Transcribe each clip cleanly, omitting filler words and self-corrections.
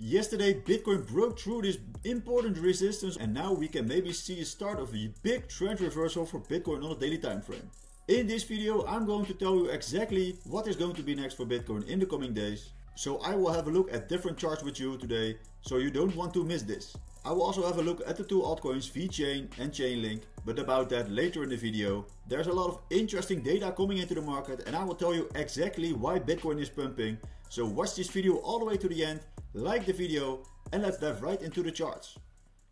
Yesterday, Bitcoin broke through this important resistance and now we can maybe see a start of a big trend reversal for Bitcoin on a daily time frame. In this video, I'm going to tell you exactly what is going to be next for Bitcoin in the coming days. So I will have a look at different charts with you today, so you don't want to miss this. I will also have a look at the two altcoins Vechain and Chainlink, but about that later in the video. There's a lot of interesting data coming into the market and I will tell you exactly why Bitcoin is pumping. So watch this video all the way to the end, like the video, and let's dive right into the charts.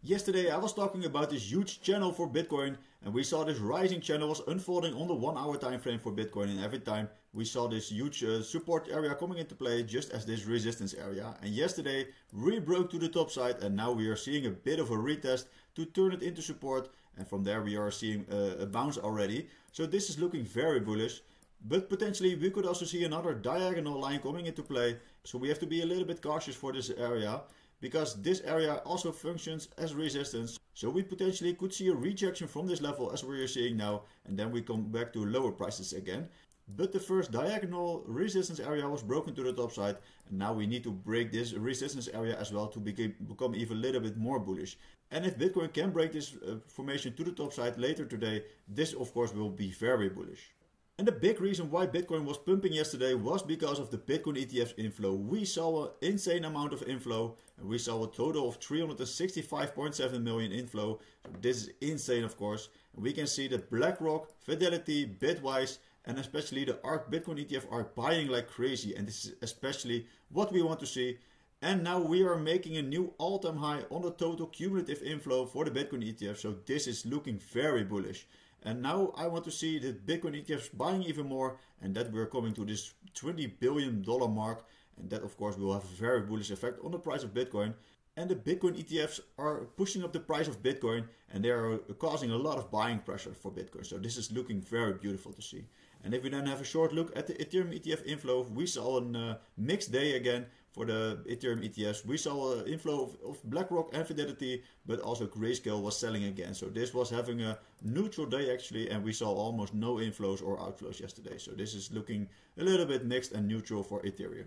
Yesterday I was talking about this huge channel for Bitcoin and we saw this rising channel was unfolding on the 1 hour time frame for Bitcoin, and every time we saw this huge support area coming into play just as this resistance area, and yesterday we broke to the top side and now we are seeing a bit of a retest to turn it into support, and from there we are seeing a bounce already. So this is looking very bullish. But potentially we could also see another diagonal line coming into play. So we have to be a little bit cautious for this area, because this area also functions as resistance. So we potentially could see a rejection from this level as we are seeing now, and then we come back to lower prices again. But the first diagonal resistance area was broken to the top side, and now we need to break this resistance area as well to become even a little bit more bullish. And if Bitcoin can break this formation to the top side later today, this of course will be very bullish. And the big reason why Bitcoin was pumping yesterday was because of the Bitcoin ETF's inflow. We saw an insane amount of inflow and we saw a total of 365.7 million inflow. So this is insane, of course. And we can see that BlackRock, Fidelity, Bitwise and especially the ARK Bitcoin ETF are buying like crazy, and this is especially what we want to see. And now we are making a new all-time high on the total cumulative inflow for the Bitcoin ETF. So this is looking very bullish. And now I want to see the Bitcoin ETFs buying even more, and that we're coming to this $20 billion mark. And that of course will have a very bullish effect on the price of Bitcoin. And the Bitcoin ETFs are pushing up the price of Bitcoin and they are causing a lot of buying pressure for Bitcoin. So this is looking very beautiful to see. And if we then have a short look at the Ethereum ETF inflow, we saw a mixed day again for the Ethereum ETFs. We saw an inflow of BlackRock and Fidelity, but also Grayscale was selling again. So this was having a neutral day actually, and we saw almost no inflows or outflows yesterday. So this is looking a little bit mixed and neutral for Ethereum.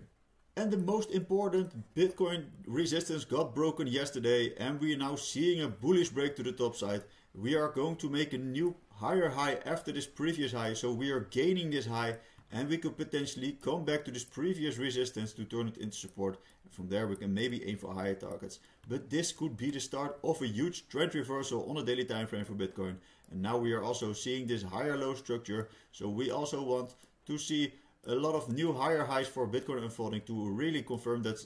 And the most important Bitcoin resistance got broken yesterday, and we are now seeing a bullish break to the top side. We are going to make a new higher high after this previous high, so we are gaining this high and we could potentially come back to this previous resistance to turn it into support. And from there we can maybe aim for higher targets. But this could be the start of a huge trend reversal on a daily time frame for Bitcoin. And now we are also seeing this higher low structure, so we also want to see a lot of new higher highs for Bitcoin unfolding to really confirm that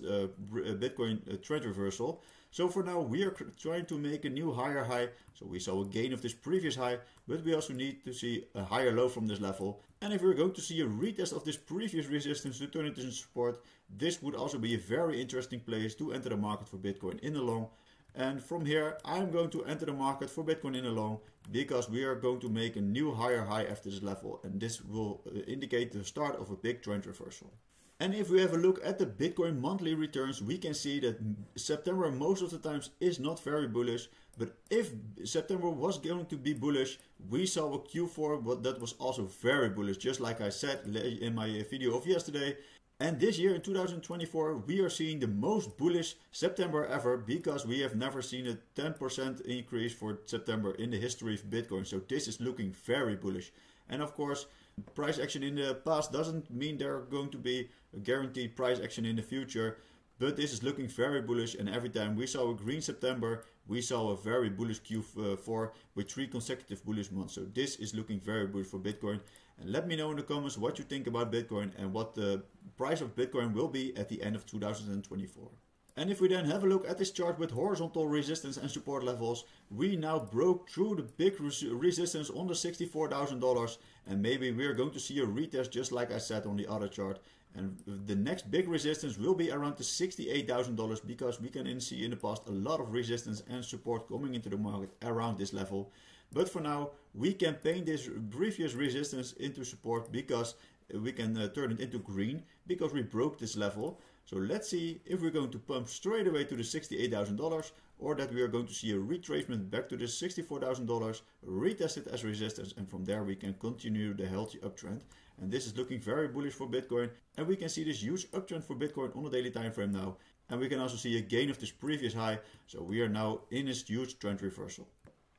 Bitcoin trend reversal. So for now we are trying to make a new higher high. So we saw a gain of this previous high, but we also need to see a higher low from this level. And if we're going to see a retest of this previous resistance to turn it into support, this would also be a very interesting place to enter the market for Bitcoin in the long. And from here I'm going to enter the market for Bitcoin in the long, because we are going to make a new higher high after this level, and this will indicate the start of a big trend reversal. And if we have a look at the Bitcoin monthly returns, we can see that September most of the times is not very bullish. But if September was going to be bullish, we saw a Q4 but that was also very bullish, just like I said in my video of yesterday. And this year in 2024 we are seeing the most bullish September ever, because we have never seen a 10% increase for September in the history of Bitcoin. So this is looking very bullish. And of course, price action in the past doesn't mean there are going to be a guaranteed price action in the future. But this is looking very bullish, and every time we saw a green September, we saw a very bullish Q4 with 3 consecutive bullish months. So this is looking very bullish for Bitcoin. And let me know in the comments what you think about Bitcoin and what the price of Bitcoin will be at the end of 2024. And if we then have a look at this chart with horizontal resistance and support levels, we now broke through the big resistance on the $64,000, and maybe we're going to see a retest just like I said on the other chart. And the next big resistance will be around the $68,000, because we can see in the past a lot of resistance and support coming into the market around this level. But for now we can paint this previous resistance into support, because we can turn it into green, because we broke this level. So let's see if we're going to pump straight away to the $68,000, or that we are going to see a retracement back to the $64,000, retest it as resistance, and from there we can continue the healthy uptrend. And this is looking very bullish for Bitcoin, and we can see this huge uptrend for Bitcoin on a daily time frame now. And we can also see a gain of this previous high. So we are now in this huge trend reversal.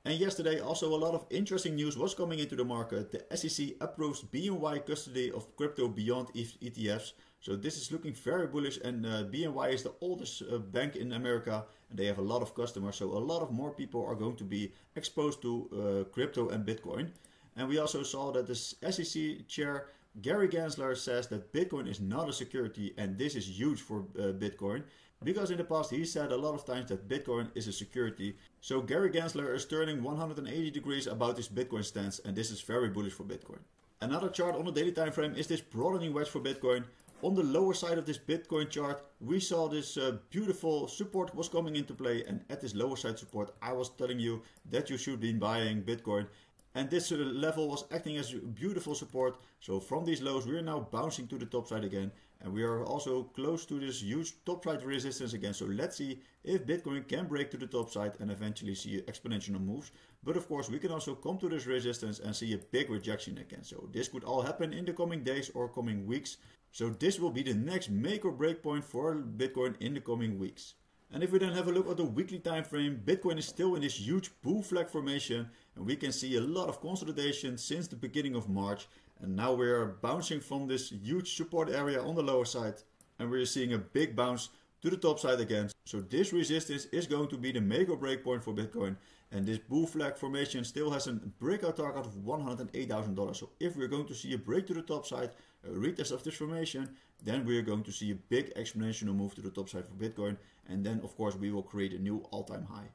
And yesterday also a lot of interesting news was coming into the market. The SEC approves BNY custody of crypto beyond ETFs. So this is looking very bullish, and BNY is the oldest bank in America and they have a lot of customers. So a lot of more people are going to be exposed to crypto and Bitcoin. And we also saw that the SEC chair Gary Gensler says that Bitcoin is not a security, and this is huge for Bitcoin. Because in the past he said a lot of times that Bitcoin is a security. So Gary Gensler is turning 180 degrees about his Bitcoin stance, and this is very bullish for Bitcoin. Another chart on the daily time frame is this broadening wedge for Bitcoin. On the lower side of this Bitcoin chart we saw this beautiful support was coming into play, and at this lower side support I was telling you that you should be buying Bitcoin. And this level was acting as beautiful support. So from these lows we are now bouncing to the top side again. And we are also close to this huge top side resistance again. So let's see if Bitcoin can break to the top side and eventually see exponential moves. But of course we can also come to this resistance and see a big rejection again. So this could all happen in the coming days or coming weeks. So this will be the next make or break point for Bitcoin in the coming weeks. And if we then have a look at the weekly time frame, Bitcoin is still in this huge bull flag formation, and we can see a lot of consolidation since the beginning of March. And now we are bouncing from this huge support area on the lower side, and we're seeing a big bounce to the top side again. So this resistance is going to be the make or break point for Bitcoin, and this bull flag formation still has a breakout target of $108,000. So if we're going to see a break to the top side, a retest of this formation, then we are going to see a big exponential move to the top side for Bitcoin, and then of course we will create a new all-time high.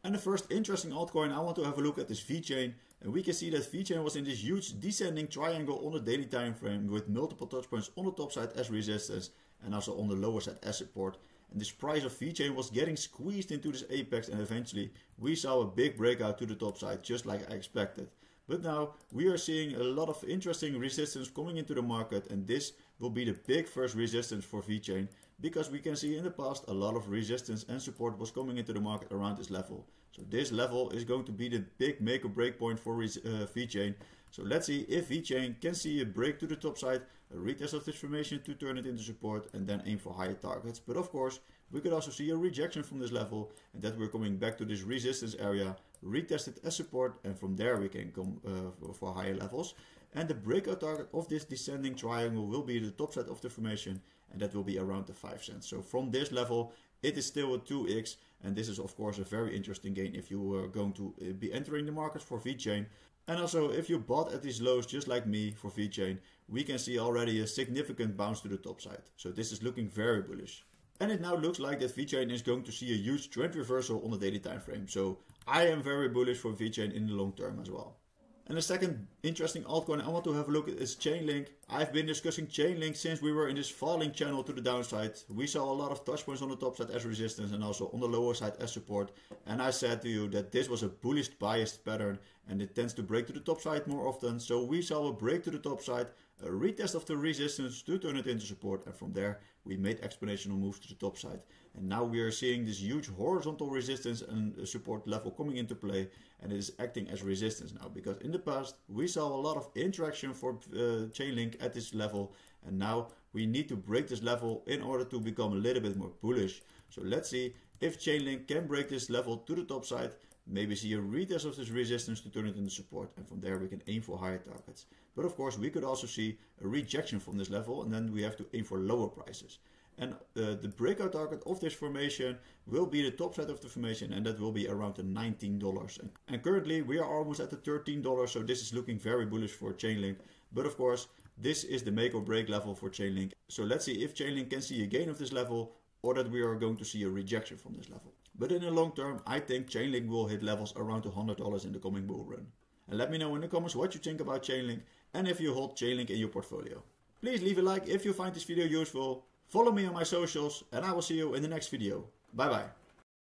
And the first interesting altcoin I want to have a look at is Vechain, and we can see that Vechain was in this huge descending triangle on the daily time frame with multiple touch points on the top side as resistance and also on the lower side as support. And this price of Vechain was getting squeezed into this apex, and eventually we saw a big breakout to the top side just like I expected. But now we are seeing a lot of interesting resistance coming into the market, and this will be the big first resistance for Vechain, because we can see in the past a lot of resistance and support was coming into the market around this level. So this level is going to be the big make or break point for Vechain. So let's see if Vechain can see a break to the top side, a retest of this formation to turn it into support, and then aim for higher targets. But of course we could also see a rejection from this level, and that we're coming back to this resistance area, retest it as support, and from there we can come for higher levels. And the breakout target of this descending triangle will be the top side of the formation, and that will be around the 5 cents. So from this level it is still a 2x, and this is of course a very interesting gain if you are going to be entering the market for Vechain. And also if you bought at these lows just like me for Vechain, we can see already a significant bounce to the top side. So this is looking very bullish. And it now looks like that Vechain is going to see a huge trend reversal on the daily time frame. So I am very bullish for Vechain in the long term as well. And the second interesting altcoin I want to have a look at is Chainlink. I've been discussing Chainlink since we were in this falling channel to the downside. We saw a lot of touch points on the top side as resistance and also on the lower side as support. And I said to you that this was a bullish biased pattern, and it tends to break to the top side more often. So we saw a break to the top side, a retest of the resistance to turn it into support, and from there we made exponential moves to the top side. And now we are seeing this huge horizontal resistance and support level coming into play, and it is acting as resistance now, because in the past we saw a lot of interaction for Chainlink at this level, and now we need to break this level in order to become a little bit more bullish. So let's see if Chainlink can break this level to the top side, maybe see a retest of this resistance to turn it into support, and from there we can aim for higher targets. But of course we could also see a rejection from this level, and then we have to aim for lower prices. And the breakout target of this formation will be the top side of the formation, and that will be around the $19. And currently we are almost at the $13, so this is looking very bullish for Chainlink. But of course this is the make or break level for Chainlink. So let's see if Chainlink can see a gain of this level, or that we are going to see a rejection from this level. But in the long term I think Chainlink will hit levels around $100 in the coming bull run. And let me know in the comments what you think about Chainlink, and if you hold Chainlink in your portfolio. Please leave a like if you find this video useful. Follow me on my socials, and I will see you in the next video. Bye bye.